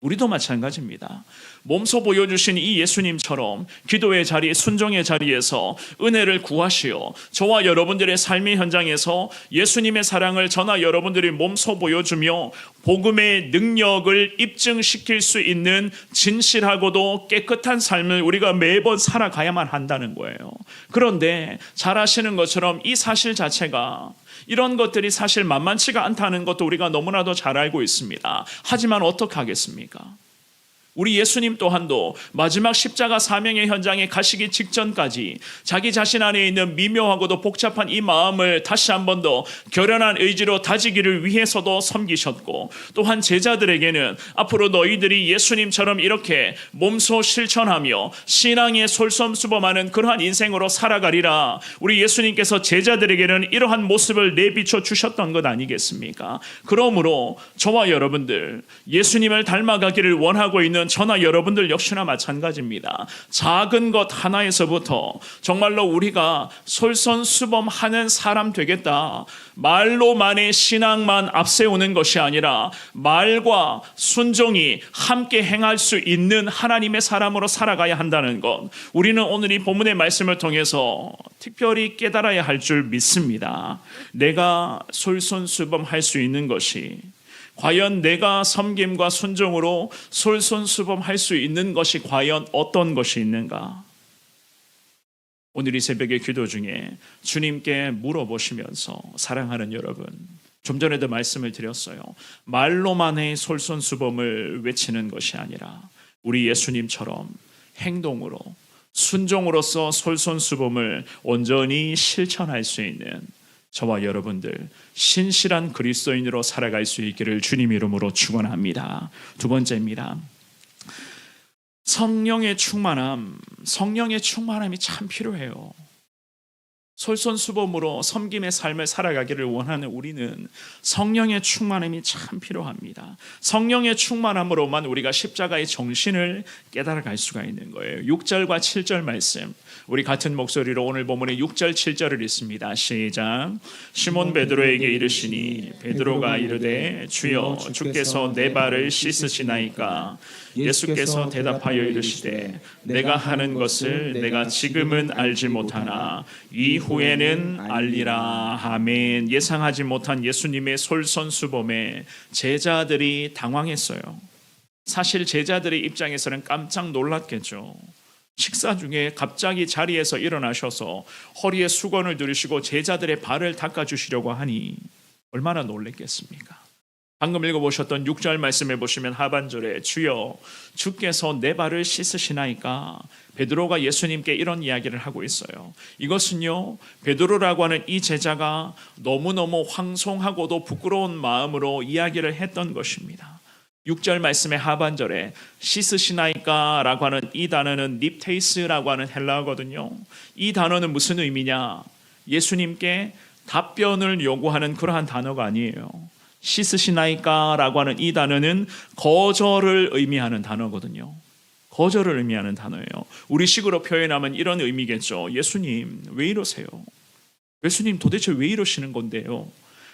우리도 마찬가지입니다. 몸소 보여주신 이 예수님처럼 기도의 자리, 순종의 자리에서 은혜를 구하시어 저와 여러분들의 삶의 현장에서 예수님의 사랑을 저나 여러분들이 몸소 보여주며 복음의 능력을 입증시킬 수 있는 진실하고도 깨끗한 삶을 우리가 매번 살아가야만 한다는 거예요. 그런데 잘 아시는 것처럼 이 사실 자체가, 이런 것들이 사실 만만치가 않다는 것도 우리가 너무나도 잘 알고 있습니다. 하지만 어떻게 하겠습니까? 우리 예수님 또한도 마지막 십자가 사명의 현장에 가시기 직전까지 자기 자신 안에 있는 미묘하고도 복잡한 이 마음을 다시 한 번 더 결연한 의지로 다지기를 위해서도 섬기셨고, 또한 제자들에게는 앞으로 너희들이 예수님처럼 이렇게 몸소 실천하며 신앙의 솔선수범하는 그러한 인생으로 살아가리라, 우리 예수님께서 제자들에게는 이러한 모습을 내비춰 주셨던 것 아니겠습니까? 그러므로 저와 여러분들, 예수님을 닮아가기를 원하고 있는 저나 여러분들 역시나 마찬가지입니다. 작은 것 하나에서부터 정말로 우리가 솔선수범하는 사람 되겠다, 말로만의 신앙만 앞세우는 것이 아니라 말과 순종이 함께 행할 수 있는 하나님의 사람으로 살아가야 한다는 것, 우리는 오늘 이 본문의 말씀을 통해서 특별히 깨달아야 할 줄 믿습니다. 내가 솔선수범할 수 있는 것이, 과연 내가 섬김과 순종으로 솔선수범할 수 있는 것이 과연 어떤 것이 있는가? 오늘 이 새벽의 기도 중에 주님께 물어보시면서, 사랑하는 여러분, 좀 전에도 말씀을 드렸어요. 말로만의 솔선수범을 외치는 것이 아니라 우리 예수님처럼 행동으로, 순종으로서 솔선수범을 온전히 실천할 수 있는 저와 여러분들, 신실한 그리스도인으로 살아갈 수 있기를 주님 이름으로 축원합니다. 두 번째입니다. 성령의 충만함이 참 필요해요. 솔선수범으로 섬김의 삶을 살아가기를 원하는 우리는 성령의 충만함이 참 필요합니다. 성령의 충만함으로만 우리가 십자가의 정신을 깨달아갈 수가 있는 거예요. 6절과 7절 말씀, 우리 같은 목소리로 오늘 본문의 6절 7절을 읽습니다. 시작. 시몬 베드로에게 이르시니 베드로가 이르되 주여 주께서 내 발을 씻으시나이까? 예수께서 대답하여 이르시되 내가 하는 것을 내가 지금은 알지 못하나 이후에는 알리라. 아멘. 예상하지 못한 예수님의 솔선수범에 제자들이 당황했어요. 사실 제자들의 입장에서는 깜짝 놀랐겠죠. 식사 중에 갑자기 자리에서 일어나셔서 허리에 수건을 두르시고 제자들의 발을 닦아주시려고 하니 얼마나 놀랬겠습니까? 방금 읽어보셨던 6절 말씀해 보시면 하반절에 주여 주께서 내 발을 씻으시나이까? 베드로가 예수님께 이런 이야기를 하고 있어요. 이것은요, 베드로라고 하는 이 제자가 너무너무 황송하고도 부끄러운 마음으로 이야기를 했던 것입니다. 6절 말씀의 하반절에 씻으시나이까 라고 하는 이 단어는 닙테이스라고 하는 헬라어거든요. 이 단어는 무슨 의미냐? 예수님께 답변을 요구하는 그러한 단어가 아니에요. 씻으시나이까 라고 하는 이 단어는 거절을 의미하는 단어거든요. 거절을 의미하는 단어예요. 우리식으로 표현하면 이런 의미겠죠. 예수님 왜 이러세요? 예수님 도대체 왜 이러시는 건데요?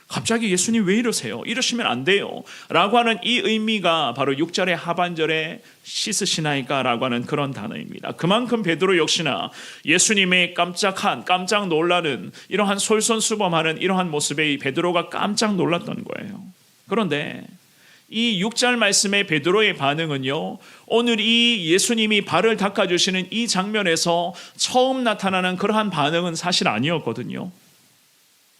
갑자기 예수님 왜 이러세요? 이러시면 안 돼요 라고 하는 이 의미가 바로 6절의 하반절에 씻으시나이까 라고 하는 그런 단어입니다. 그만큼 베드로 역시나 예수님의 깜짝 놀라는 이러한 솔선수범하는 이러한 모습에 베드로가 깜짝 놀랐던 거예요. 그런데 이 6절 말씀의 베드로의 반응은요, 오늘 이 예수님이 발을 닦아주시는 이 장면에서 처음 나타나는 그러한 반응은 사실 아니었거든요.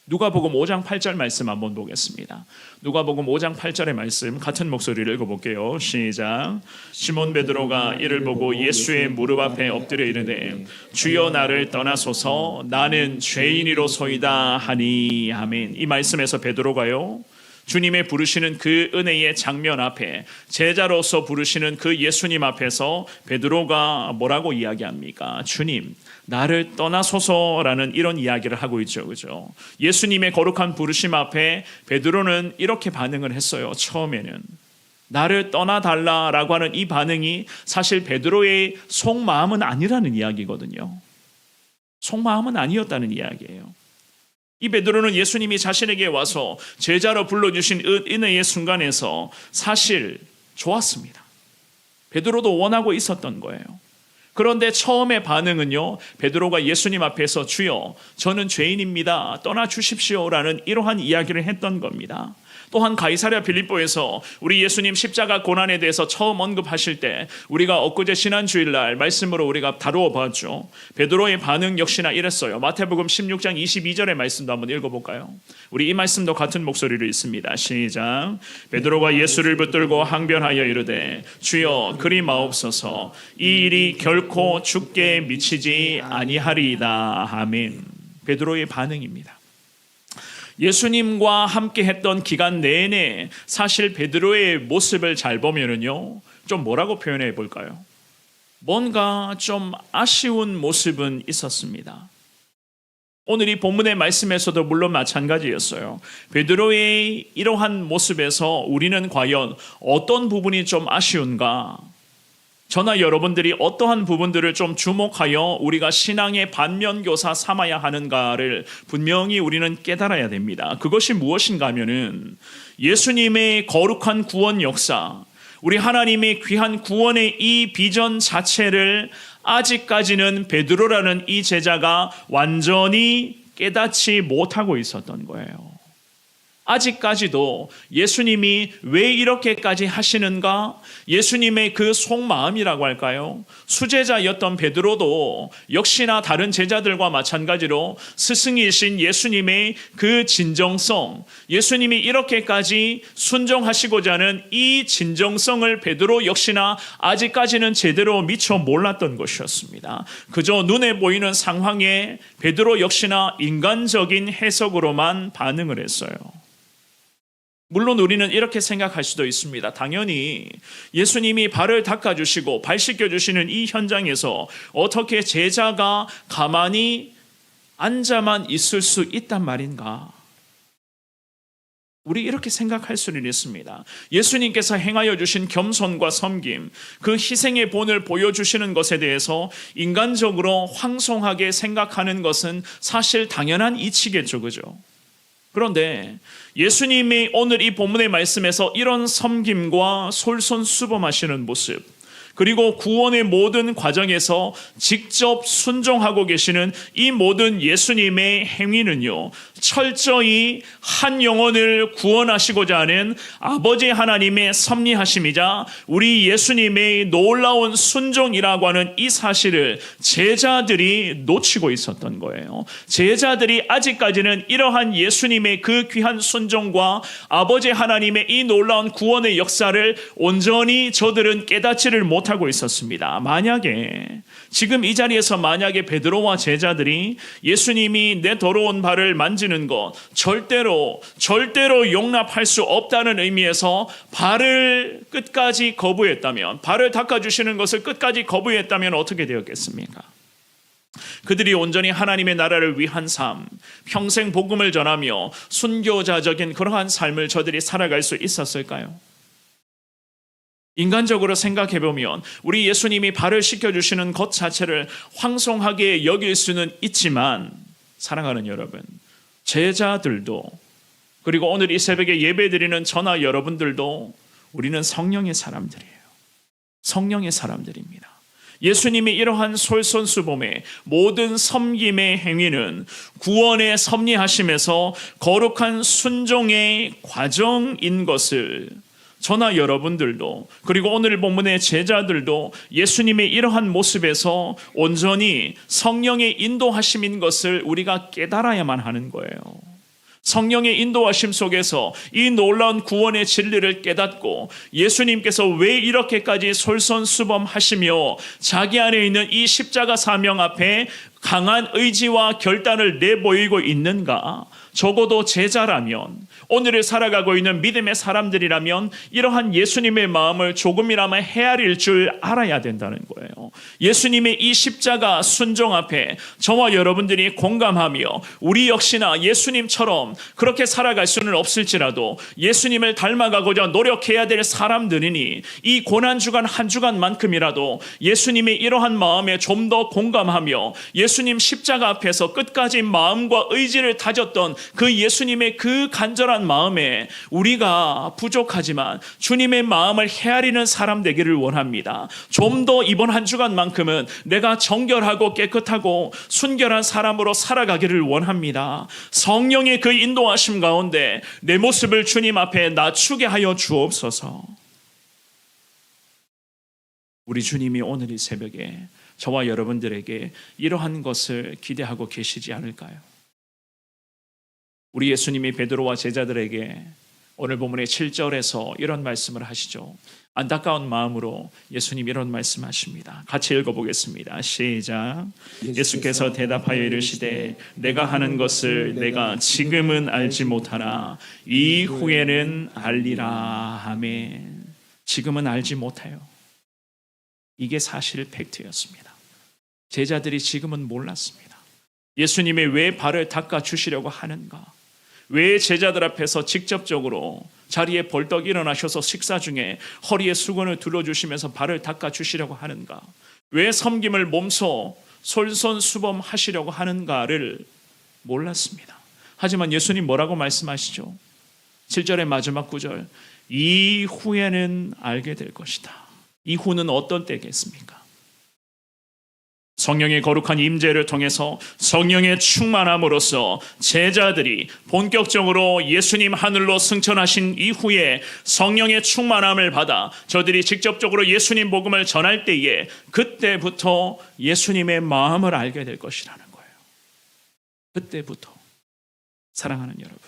누가복음 5장 8절 말씀 한번 보겠습니다. 누가복음 5장 8절의 말씀 같은 목소리를 읽어볼게요. 시작. 시몬 베드로가 이를 보고 예수의 무릎 앞에 엎드려 이르되 주여 나를 떠나소서 나는 죄인이로소이다 하니. 아멘. 이 말씀에서 베드로가요, 주님의 부르시는 그 은혜의 장면 앞에, 제자로서 부르시는 그 예수님 앞에서 베드로가 뭐라고 이야기합니까? 주님 나를 떠나소서라는 이런 이야기를 하고 있죠. 그죠? 예수님의 거룩한 부르심 앞에 베드로는 이렇게 반응을 했어요. 처음에는 나를 떠나달라라고 하는 이 반응이 사실 베드로의 속마음은 아니라는 이야기거든요. 속마음은 아니었다는 이야기예요. 이 베드로는 예수님이 자신에게 와서 제자로 불러주신 은혜의 순간에서 사실 좋았습니다. 베드로도 원하고 있었던 거예요. 그런데 처음의 반응은요, 베드로가 예수님 앞에서 주여 저는 죄인입니다 떠나 주십시오라는 이러한 이야기를 했던 겁니다. 또한 가이사랴 빌립보에서 우리 예수님 십자가 고난에 대해서 처음 언급하실 때 우리가 엊그제 지난주일날 말씀으로 우리가 다루어 봤죠. 베드로의 반응 역시나 이랬어요. 마태복음 16장 22절의 말씀도 한번 읽어볼까요? 우리 이 말씀도 같은 목소리로 읽습니다. 시작. 베드로가 예수를 붙들고 항변하여 이르되 주여 그리 마옵소서 이 일이 결코 죽게 미치지 아니하리이다. 아멘. 베드로의 반응입니다. 예수님과 함께 했던 기간 내내 사실 베드로의 모습을 잘 보면은요, 좀 뭐라고 표현해 볼까요? 뭔가 좀 아쉬운 모습은 있었습니다. 오늘 이 본문의 말씀에서도 물론 마찬가지였어요. 베드로의 이러한 모습에서 우리는 과연 어떤 부분이 좀 아쉬운가? 저나 여러분들이 어떠한 부분들을 좀 주목하여 우리가 신앙의 반면교사 삼아야 하는가를 분명히 우리는 깨달아야 됩니다. 그것이 무엇인가 하면은 예수님의 거룩한 구원 역사, 우리 하나님의 귀한 구원의 이 비전 자체를 아직까지는 베드로라는 이 제자가 완전히 깨닫지 못하고 있었던 거예요. 아직까지도 예수님이 왜 이렇게까지 하시는가? 예수님의 그 속마음이라고 할까요? 수제자였던 베드로도 역시나 다른 제자들과 마찬가지로 스승이신 예수님의 그 진정성, 예수님이 이렇게까지 순종하시고자 하는 이 진정성을 베드로 역시나 아직까지는 제대로 미처 몰랐던 것이었습니다. 그저 눈에 보이는 상황에 베드로 역시나 인간적인 해석으로만 반응을 했어요. 물론 우리는 이렇게 생각할 수도 있습니다. 당연히 예수님이 발을 닦아주시고 발 씻겨주시는 이 현장에서 어떻게 제자가 가만히 앉아만 있을 수 있단 말인가? 우리 이렇게 생각할 수는 있습니다. 예수님께서 행하여 주신 겸손과 섬김, 그 희생의 본을 보여주시는 것에 대해서 인간적으로 황송하게 생각하는 것은 사실 당연한 이치겠죠, 그죠? 그런데 예수님이 오늘 이 본문의 말씀에서 이런 섬김과 솔선수범하시는 모습, 그리고 구원의 모든 과정에서 직접 순종하고 계시는 이 모든 예수님의 행위는요, 철저히 한 영혼을 구원하시고자 하는 아버지 하나님의 섭리하심이자 우리 예수님의 놀라운 순종이라고 하는 이 사실을 제자들이 놓치고 있었던 거예요. 제자들이 아직까지는 이러한 예수님의 그 귀한 순종과 아버지 하나님의 이 놀라운 구원의 역사를 온전히 저들은 깨닫지를 못하고 있었습니다. 만약에 지금 이 자리에서 만약에 베드로와 제자들이 예수님이 내 더러운 발을 만지는 것 절대로 용납할 수 없다는 의미에서 발을 끝까지 거부했다면, 발을 닦아주시는 것을 끝까지 거부했다면 어떻게 되었겠습니까? 그들이 온전히 하나님의 나라를 위한 삶, 평생 복음을 전하며 순교자적인 그러한 삶을 저들이 살아갈 수 있었을까요? 인간적으로 생각해보면 우리 예수님이 발을 씻겨주시는 것 자체를 황송하게 여길 수는 있지만, 사랑하는 여러분, 제자들도, 그리고 오늘 이 새벽에 예배드리는 저나 여러분들도 우리는 성령의 사람들이에요. 성령의 사람들입니다. 예수님이 이러한 솔선수범의 모든 섬김의 행위는 구원의 섭리하심에서 거룩한 순종의 과정인 것을 저나 여러분들도, 그리고 오늘 본문의 제자들도 예수님의 이러한 모습에서 온전히 성령의 인도하심인 것을 우리가 깨달아야만 하는 거예요. 성령의 인도하심 속에서 이 놀라운 구원의 진리를 깨닫고 예수님께서 왜 이렇게까지 솔선수범하시며 자기 안에 있는 이 십자가 사명 앞에 강한 의지와 결단을 내보이고 있는가? 적어도 제자라면, 오늘을 살아가고 있는 믿음의 사람들이라면 이러한 예수님의 마음을 조금이나마 헤아릴 줄 알아야 된다는 거예요. 예수님의 이 십자가 순종 앞에 저와 여러분들이 공감하며 우리 역시나 예수님처럼 그렇게 살아갈 수는 없을지라도 예수님을 닮아가고자 노력해야 될 사람들이니 이 고난주간 한 주간만큼이라도 예수님의 이러한 마음에 좀 더 공감하며 예수님 십자가 앞에서 끝까지 마음과 의지를 다졌던 그 예수님의 그 간절한 마음에 우리가 부족하지만 주님의 마음을 헤아리는 사람 되기를 원합니다. 좀 더 이번 한 주간만큼은 내가 정결하고 깨끗하고 순결한 사람으로 살아가기를 원합니다. 성령의 그 인도하심 가운데 내 모습을 주님 앞에 낮추게 하여 주옵소서. 우리 주님이 오늘 이 새벽에 저와 여러분들에게 이러한 것을 기대하고 계시지 않을까요? 우리 예수님이 베드로와 제자들에게 오늘 본문의 7절에서 이런 말씀을 하시죠. 안타까운 마음으로 예수님 이런 말씀하십니다. 같이 읽어보겠습니다. 시작. 예수께서 대답하여 이르시되 내가 하는 것을 내가 지금은 알지 못하나 이후에는 알리라. 아멘. 지금은 알지 못해요. 이게 사실 팩트였습니다. 제자들이 지금은 몰랐습니다. 예수님이 왜 발을 닦아 주시려고 하는가? 왜 제자들 앞에서 직접적으로 자리에 벌떡 일어나셔서 식사 중에 허리에 수건을 둘러주시면서 발을 닦아 주시려고 하는가? 왜 섬김을 몸소 솔선수범하시려고 하는가를 몰랐습니다. 하지만 예수님 뭐라고 말씀하시죠? 7절의 마지막 구절, 이후에는 알게 될 것이다. 이후는 어떤 때겠습니까? 성령의 거룩한 임재를 통해서 성령의 충만함으로써 제자들이 본격적으로 예수님 하늘로 승천하신 이후에 성령의 충만함을 받아 저들이 직접적으로 예수님 복음을 전할 때에 그때부터 예수님의 마음을 알게 될 것이라는 거예요. 그때부터. 사랑하는 여러분,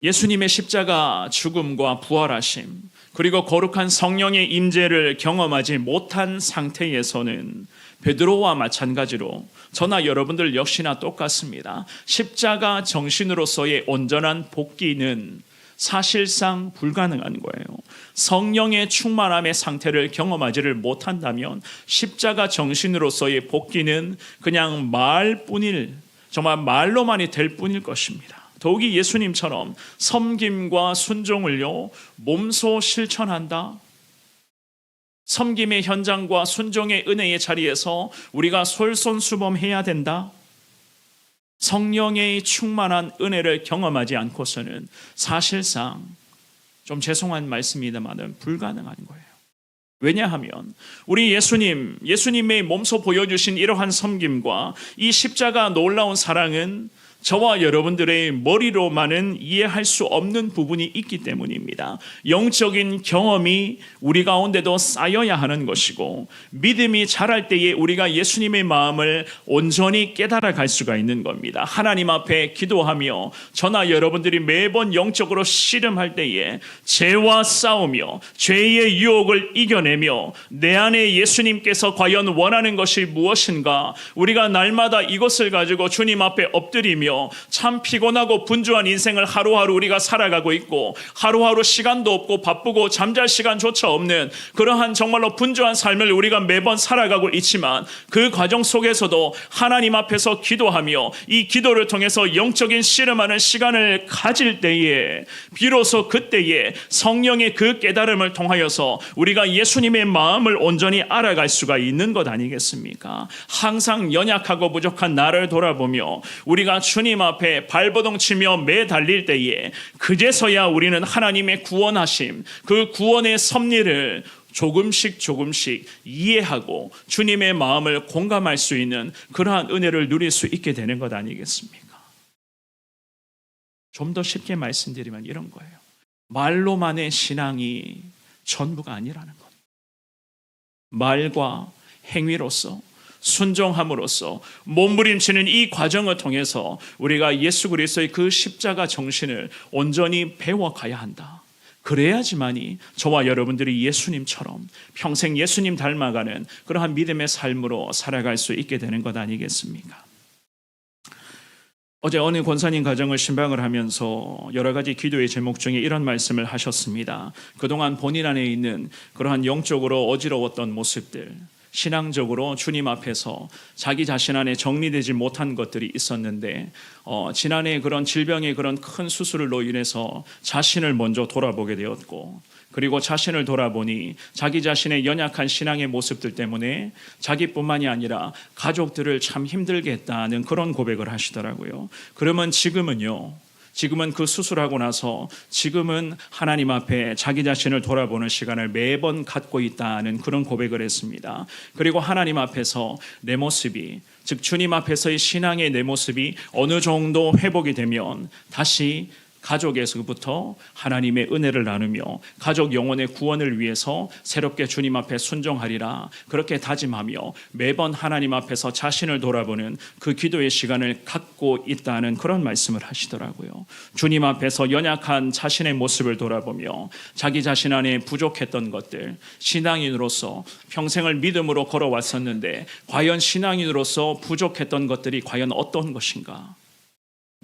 예수님의 십자가 죽음과 부활하심 그리고 거룩한 성령의 임재를 경험하지 못한 상태에서는 베드로와 마찬가지로 저나 여러분들 역시나 똑같습니다. 십자가 정신으로서의 온전한 복귀는 사실상 불가능한 거예요. 성령의 충만함의 상태를 경험하지를 못한다면 십자가 정신으로서의 복귀는 그냥 정말 말로만이 될 뿐일 것입니다. 더욱이 예수님처럼 섬김과 순종을요 몸소 실천한다. 섬김의 현장과 순종의 은혜의 자리에서 우리가 솔선수범해야 된다. 성령의 충만한 은혜를 경험하지 않고서는 사실상 좀 죄송한 말씀이다마는 불가능한 거예요. 왜냐하면 우리 예수님의 몸소 보여주신 이러한 섬김과 이 십자가 놀라운 사랑은 저와 여러분들의 머리로만은 이해할 수 없는 부분이 있기 때문입니다. 영적인 경험이 우리 가운데도 쌓여야 하는 것이고 믿음이 자랄 때에 우리가 예수님의 마음을 온전히 깨달아갈 수가 있는 겁니다. 하나님 앞에 기도하며 저나 여러분들이 매번 영적으로 씨름할 때에 죄와 싸우며 죄의 유혹을 이겨내며 내 안에 예수님께서 과연 원하는 것이 무엇인가 우리가 날마다 이것을 가지고 주님 앞에 엎드리며 참 피곤하고 분주한 인생을 하루하루 우리가 살아가고 있고 하루하루 시간도 없고 바쁘고 잠잘 시간조차 없는 그러한 정말로 분주한 삶을 우리가 매번 살아가고 있지만 그 과정 속에서도 하나님 앞에서 기도하며 이 기도를 통해서 영적인 씨름하는 시간을 가질 때에 비로소 그때에 성령의 그 깨달음을 통하여서 우리가 예수님의 마음을 온전히 알아갈 수가 있는 것 아니겠습니까? 항상 연약하고 부족한 나를 돌아보며 우리가 주님 앞에 발버둥 치며 매달릴 때에 그제서야 우리는 하나님의 구원하심, 그 구원의 섭리를 조금씩 이해하고 주님의 마음을 공감할 수 있는 그러한 은혜를 누릴 수 있게 되는 것 아니겠습니까? 좀 더 쉽게 말씀드리면 이런 거예요. 말로만의 신앙이 전부가 아니라는 것. 말과 행위로서 순종함으로써 몸부림치는 이 과정을 통해서 우리가 예수 그리스도의 그 십자가 정신을 온전히 배워가야 한다. 그래야지만이 저와 여러분들이 예수님처럼 평생 예수님 닮아가는 그러한 믿음의 삶으로 살아갈 수 있게 되는 것 아니겠습니까? 어제 어느 권사님 가정을 신방을 하면서 여러 가지 기도의 제목 중에 이런 말씀을 하셨습니다. 그동안 본인 안에 있는 그러한 영적으로 어지러웠던 모습들, 신앙적으로 주님 앞에서 자기 자신 안에 정리되지 못한 것들이 있었는데 지난해 그런 질병의 그런 큰 수술로 인해서 자신을 먼저 돌아보게 되었고, 그리고 자신을 돌아보니 자기 자신의 연약한 신앙의 모습들 때문에 자기뿐만이 아니라 가족들을 참 힘들게 했다는 그런 고백을 하시더라고요. 그러면 지금은 그 수술하고 나서 지금은 하나님 앞에 자기 자신을 돌아보는 시간을 매번 갖고 있다는 그런 고백을 했습니다. 그리고 하나님 앞에서 내 모습이, 즉 주님 앞에서의 신앙의 내 모습이 어느 정도 회복이 되면 다시 가족에서부터 하나님의 은혜를 나누며 가족 영혼의 구원을 위해서 새롭게 주님 앞에 순종하리라 그렇게 다짐하며 매번 하나님 앞에서 자신을 돌아보는 그 기도의 시간을 갖고 있다는 그런 말씀을 하시더라고요. 주님 앞에서 연약한 자신의 모습을 돌아보며 자기 자신 안에 부족했던 것들, 신앙인으로서 평생을 믿음으로 걸어왔었는데 과연 신앙인으로서 부족했던 것들이 과연 어떤 것인가?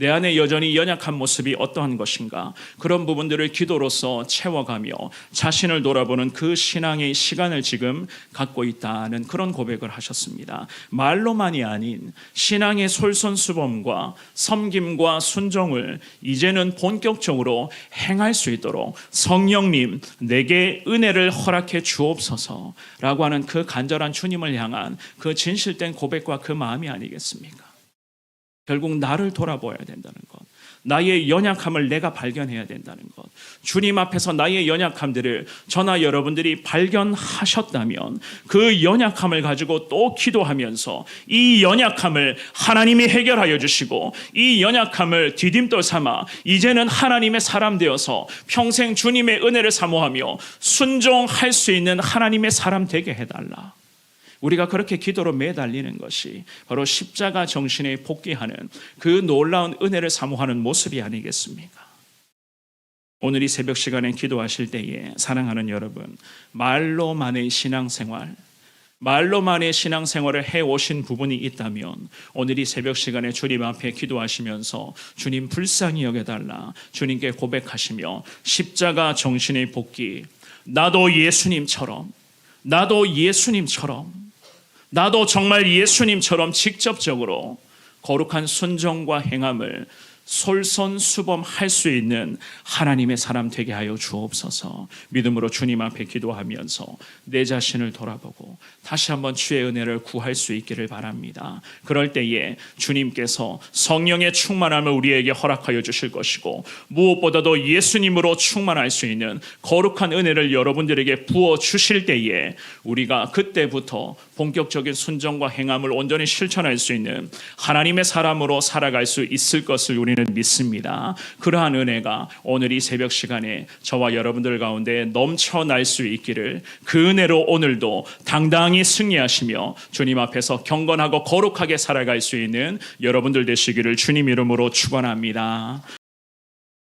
내 안에 여전히 연약한 모습이 어떠한 것인가? 그런 부분들을 기도로서 채워가며 자신을 돌아보는 그 신앙의 시간을 지금 갖고 있다는 그런 고백을 하셨습니다. 말로만이 아닌 신앙의 솔선수범과 섬김과 순종을 이제는 본격적으로 행할 수 있도록 성령님 내게 은혜를 허락해 주옵소서라고 하는 그 간절한 주님을 향한 그 진실된 고백과 그 마음이 아니겠습니까? 결국 나를 돌아보아야 된다는 것, 나의 연약함을 내가 발견해야 된다는 것, 주님 앞에서 나의 연약함들을 저나 여러분들이 발견하셨다면 그 연약함을 가지고 또 기도하면서 이 연약함을 하나님이 해결하여 주시고 이 연약함을 디딤돌 삼아 이제는 하나님의 사람 되어서 평생 주님의 은혜를 사모하며 순종할 수 있는 하나님의 사람 되게 해달라. 우리가 그렇게 기도로 매달리는 것이 바로 십자가 정신에 복귀하는 그 놀라운 은혜를 사모하는 모습이 아니겠습니까? 오늘 이 새벽 시간에 기도하실 때에 사랑하는 여러분, 말로만의 신앙생활을 해오신 부분이 있다면 오늘 이 새벽 시간에 주님 앞에 기도하시면서 주님 불쌍히 여겨달라 주님께 고백하시며 십자가 정신의 복귀, 나도 정말 예수님처럼 직접적으로 거룩한 순종과 행함을 솔선수범할 수 있는 하나님의 사람 되게 하여 주옵소서. 믿음으로 주님 앞에 기도하면서 내 자신을 돌아보고 다시 한번 주의 은혜를 구할 수 있기를 바랍니다. 그럴 때에 주님께서 성령의 충만함을 우리에게 허락하여 주실 것이고 무엇보다도 예수님으로 충만할 수 있는 거룩한 은혜를 여러분들에게 부어 주실 때에 우리가 그때부터 본격적인 순종과 행함을 온전히 실천할 수 있는 하나님의 사람으로 살아갈 수 있을 것을 우리는 믿습니다. 그러한 은혜가 오늘 이 새벽 시간에 저와 여러분들 가운데 넘쳐날 수 있기를, 그 은혜로 오늘도 당당히 승리하시며 주님 앞에서 경건하고 거룩하게 살아갈 수 있는 여러분들 되시기를 주님 이름으로 축원합니다.